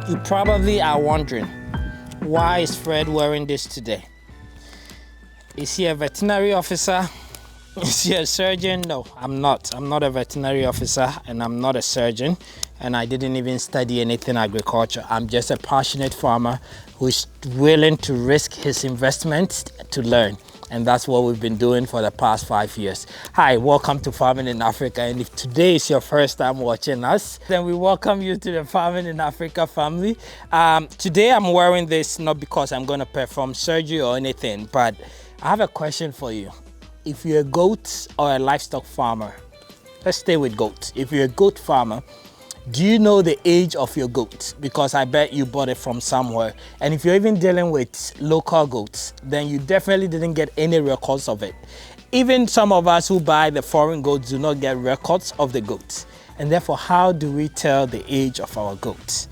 You probably are wondering, why is Fred wearing this today? Is he a veterinary officer? Is he a surgeon? No, I'm not. I'm not a veterinary officer and I'm not a surgeon, and I didn't even study anything agriculture. I'm just a passionate farmer who's willing to risk his investments to learn. And that's what we've been doing for the past 5 years. Hi, welcome to Farming in Africa. And if today is your first time watching us, then we welcome you to the Farming in Africa family. Today I'm wearing this not because I'm going to perform surgery or anything, but I have a question for you. If you're a goat or a livestock farmer, let's stay with goats. If you're a goat farmer, do you know the age of your goat? Because I bet you bought it from somewhere. And if you're even dealing with local goats, then you definitely didn't get any records of it. Even some of us who buy the foreign goats do not get records of the goats. And therefore, how do we tell the age of our goats?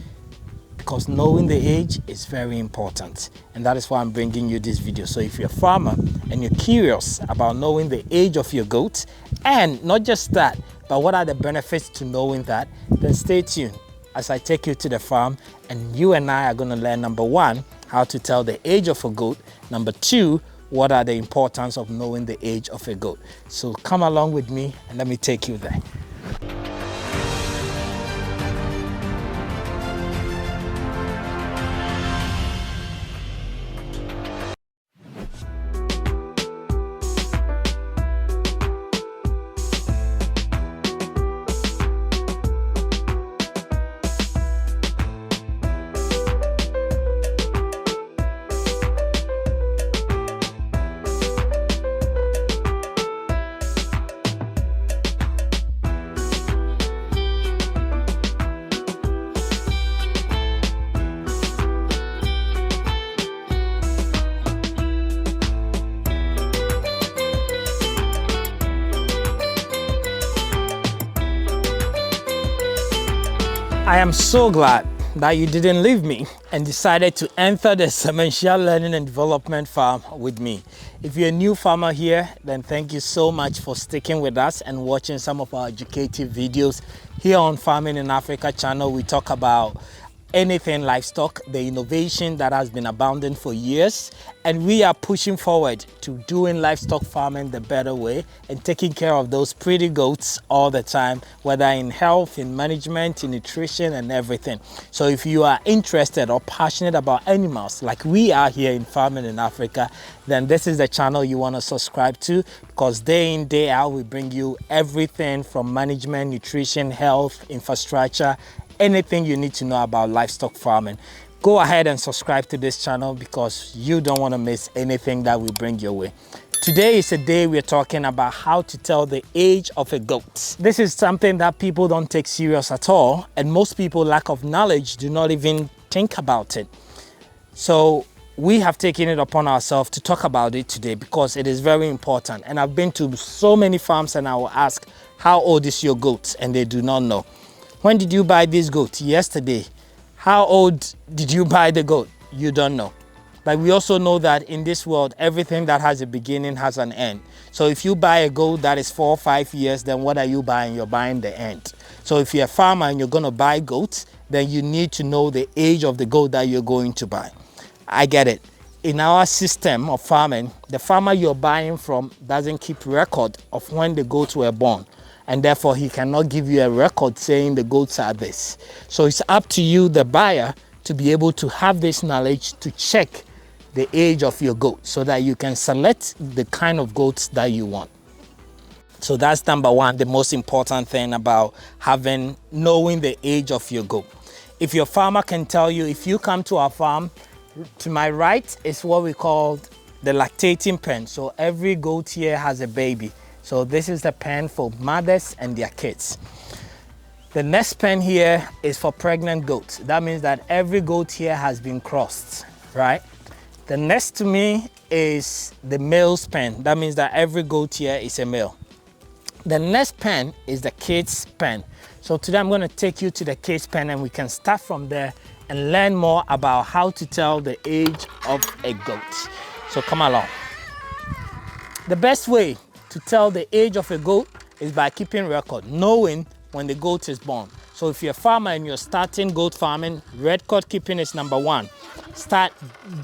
Because knowing the age is very important. And that is why I'm bringing you this video. So if you're a farmer and you're curious about knowing the age of your goats, and not just that, but what are the benefits to knowing that, then stay tuned as I take you to the farm and you and I are going to learn, number one, how to tell the age of a goat. Number two, what are the importance of knowing the age of a goat. So come along with me and let me take you there. I am so glad that you didn't leave me and decided to enter the Sementia Learning and Development Farm with me. If you're a new farmer here, then thank you so much for sticking with us and watching some of our educative videos. Here on Farming in Africa channel, we talk about anything livestock, the innovation that has been abounding for years, and we are pushing forward to doing livestock farming the better way and taking care of those pretty goats all the time, whether in health, in management, in nutrition, and everything. So if you are interested or passionate about animals like we are here in Farming in Africa, then this is the channel you want to subscribe to, because day in, day out, we bring you everything from management, nutrition, health, infrastructure, anything you need to know about livestock farming. Go ahead and subscribe to this channel because you don't want to miss anything that we bring your way. Today is a day we're talking about how to tell the age of a goat. This is something that people don't take serious at all, and most people, lack of knowledge, do not even think about it. So we have taken it upon ourselves to talk about it today because it is very important. And I've been to so many farms and I will ask, how old is your goat? And they do not know. When did you buy this goat? Yesterday. How old did you buy the goat? You don't know. But we also know that in this world, everything that has a beginning has an end. So if you buy a goat that is 4 or 5 years, then what are you buying? You're buying the end. So if you're a farmer and you're going to buy goats, then you need to know the age of the goat that you're going to buy. I get it. In our system of farming, the farmer you're buying from doesn't keep record of when the goats were born. And therefore, he cannot give you a record saying the goats are this. So it's up to you, the buyer, to be able to have this knowledge to check the age of your goat so that you can select the kind of goats that you want. So that's number one, the most important thing about knowing the age of your goat. If your farmer can tell you, if you come to our farm, to my right is what we call the lactating pen. So every goat here has a baby. So this is the pen for mothers and their kids. The next pen here is for pregnant goats. That means that every goat here has been crossed, right? The next to me is the male's pen. That means that every goat here is a male. The next pen is the kids' pen. So today I'm going to take you to the kids' pen and we can start from there and learn more about how to tell the age of a goat. So come along. The best way to tell the age of a goat is by keeping record, knowing when the goat is born. So if you're a farmer and you're starting goat farming, record keeping is number one.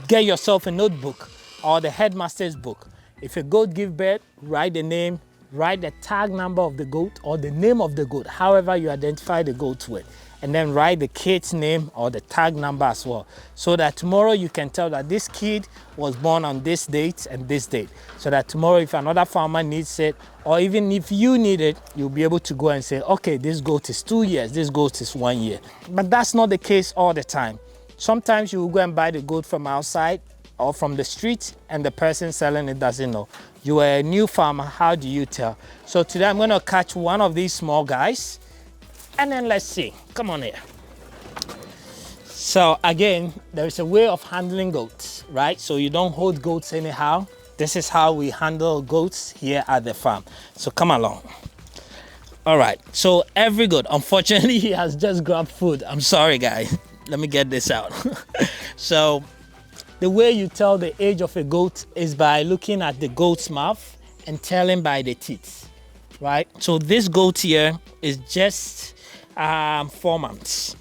Get yourself a notebook or the headmaster's book. If a goat gives birth, write the name, write the tag number of the goat or the name of the goat, however you identify the goat with. And then write the kid's name or the tag number as well, so that tomorrow you can tell that this kid was born on this date and this date. So that tomorrow if another farmer needs it, or even if you need it, you'll be able to go and say, okay, this goat is 2 years, this goat is 1 year. But that's not the case all the time. Sometimes you will go and buy the goat from outside or from the street and the person selling it doesn't know. You are a new farmer, how do you tell? So today I'm gonna catch one of these small guys and then let's see, come on here. So again, there is a way of handling goats, right? So you don't hold goats anyhow. This is how we handle goats here at the farm. So come along. All right, so every goat, unfortunately he has just grabbed food. I'm sorry guys, let me get this out. So the way you tell the age of a goat is by looking at the goat's mouth and telling by the teeth, right? So this goat here is just 4 months.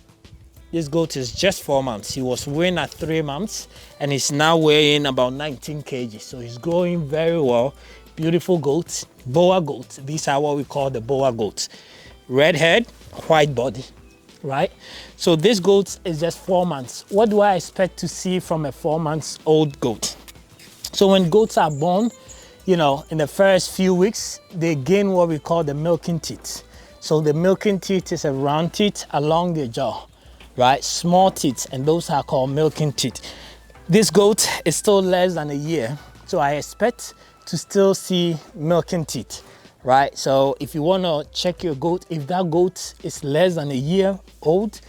This goat is just 4 months. He was weighing at 3 months and he's now weighing about 19 kg. So he's growing very well. Beautiful goat, boa goat. These are what we call the boa goats. Red head, white body, right? So this goat is just 4 months. What do I expect to see from a 4 months old goat? So when goats are born, you know, in the first few weeks, they gain what we call the milking teeth. So the milking teeth is a round teeth along the jaw, right? Small teeth, and those are called milking teeth. This goat is still less than a year, so I expect to still see milking teeth, right? So if you want to check your goat, if that goat is less than a year old,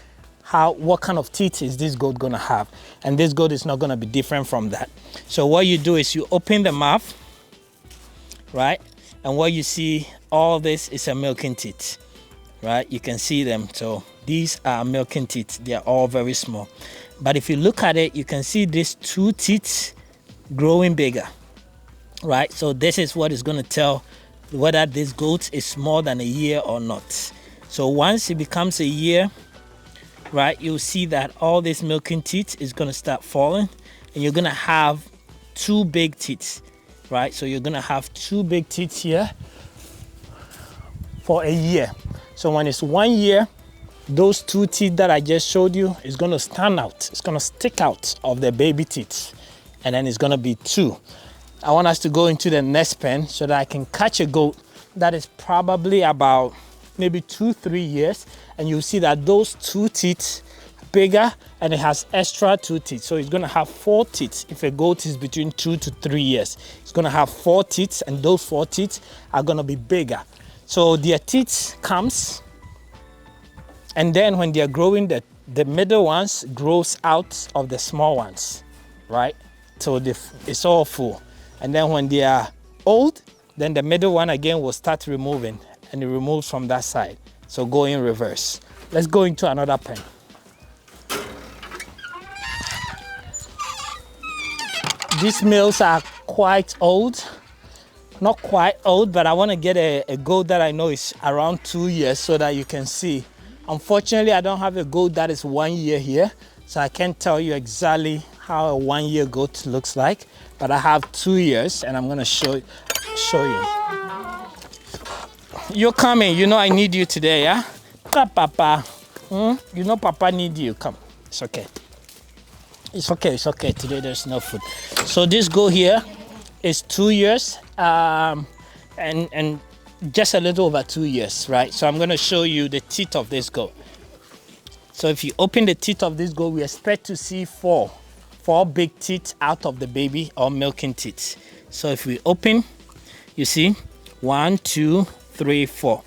what kind of teeth is this goat gonna have? And this goat is not gonna be different from that. So what you do is you open the mouth, right? And what you see, all this is a milking teeth, right? You can see them. So these are milking teeth. They are all very small. But if you look at it, you can see these 2 teeth growing bigger, right? So this is what is going to tell whether this goat is more than a year or not. So once it becomes a year, right, you'll see that all this milking teeth is going to start falling and you're going to have 2 big teeth, right? So you're going to have 2 big teeth here for a year. So when it's 1 year, those 2 teeth that I just showed you is going to stand out. It's going to stick out of the baby teeth, and then it's going to be 2. I want us to go into the next pen so that I can catch a goat that is probably about maybe 2-3 years, and you'll see that those 2 teeth bigger and it has extra 2 teeth. So it's going to have 4 teeth. If a goat is between 2 to 3 years, it's going to have 4 teeth, and those 4 teeth are going to be bigger. So their teeth comes, and then when they are growing, the middle ones grows out of the small ones, right? So it's all full. And then when they are old, then the middle one again will start removing, and it removes from that side. So go in reverse. Let's go into another pen. These males are quite old. Not quite old, but I want to get a goat that I know is around 2 years so that you can see. Unfortunately, I don't have a goat that is 1 year here, so I can't tell you exactly how a 1 year goat looks like, but I have 2 years and I'm going to show you. You're coming, you know I need you today, yeah? Come, Papa. You know Papa need you, come. It's okay. It's okay, it's okay. Today there's no food. So this goat here is 2 years and just a little over 2 years, right? So I'm going to show you the teeth of this goat. So if you open the teeth of this goat, we expect to see four big teeth out of the baby, or milking teeth. So if we open, you see 1, 2, 3, 4.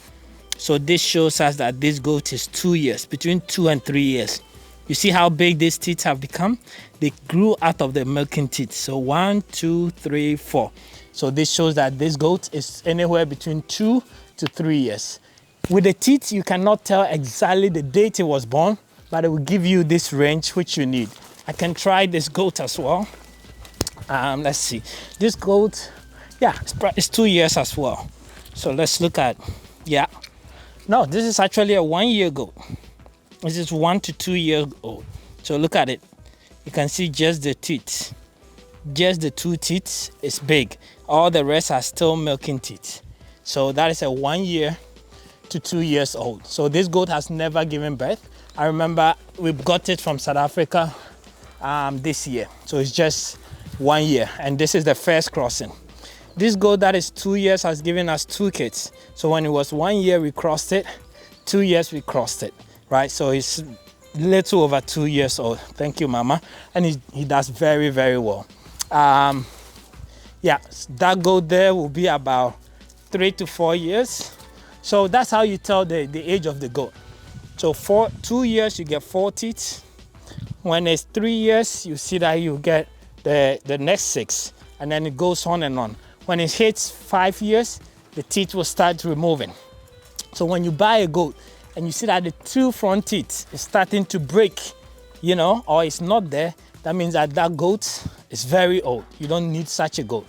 So this shows us that this goat is 2 years, between 2 and 3 years. You see how big these teeth have become? They grew out of the milking teeth. So 1, 2, 3, 4. So this shows that this goat is anywhere between 2 to 3 years. With the teeth, you cannot tell exactly the date it was born, but it will give you this range which you need. I can try this goat as well. Let's see. This goat, yeah, it's 2 years as well. So let's look at, yeah. No, this is actually a 1 year goat. This is 1 to 2 years old. So look at it. You can see just the teeth. Just the 2 teeth is big. All the rest are still milking teeth. So that is a 1 year to 2 years old. So this goat has never given birth. I remember we got it from South Africa this year. So it's just 1 year, and this is the first crossing. This goat that is 2 years has given us 2 kids. So when it was 1 year, we crossed it. 2 years, we crossed it, right? So it's little over 2 years old. Thank you, Mama. And he does very, very well. Yeah, that goat there will be about 3 to 4 years. So that's how you tell the age of the goat. So 2 years, you get 4 teeth. When it's 3 years, you see that you get the next 6, and then it goes on and on. When it hits 5 years, the teeth will start removing. So when you buy a goat and you see that the 2 front teeth is starting to break, you know, or it's not there, that means that that goat is very old. You don't need such a goat.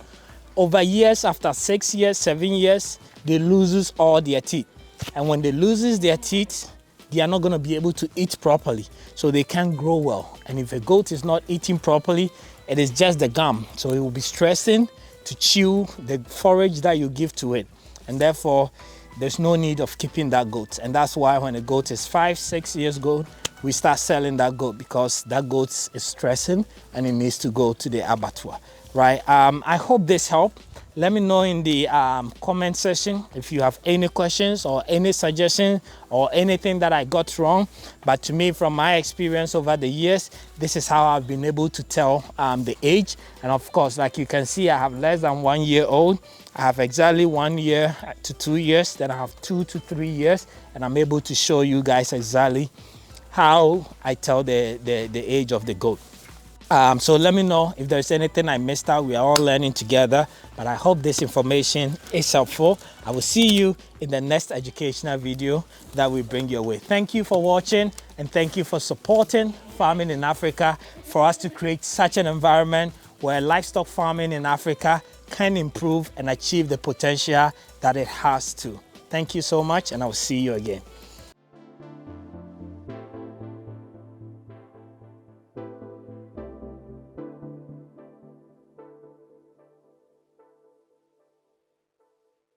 Over years, after 6 years, 7 years, they lose all their teeth. And when they lose their teeth, they are not going to be able to eat properly. So they can't grow well. And if a goat is not eating properly, it is just the gum. So it will be stressing to chew the forage that you give to it. And therefore, there's no need of keeping that goat. And that's why when a goat is 5, 6 years old, we start selling that goat, because that goat is stressing and it needs to go to the abattoir, right? I hope this helped. Let me know in the comment section if you have any questions or any suggestions or anything that I got wrong. But to me, from my experience over the years, this is how I've been able to tell the age. And of course, like you can see, I have less than 1 year old. I have exactly 1 year to 2 years. Then I have 2 to 3 years. And I'm able to show you guys exactly how I tell the age of the goat. So let me know if there's anything I missed out. We are all learning together, but I hope this information is helpful. I will see you in the next educational video that we bring your way. Thank you for watching, and thank you for supporting farming in Africa, for us to create such an environment where livestock farming in Africa can improve and achieve the potential that it has to. Thank you so much, and I will see you again.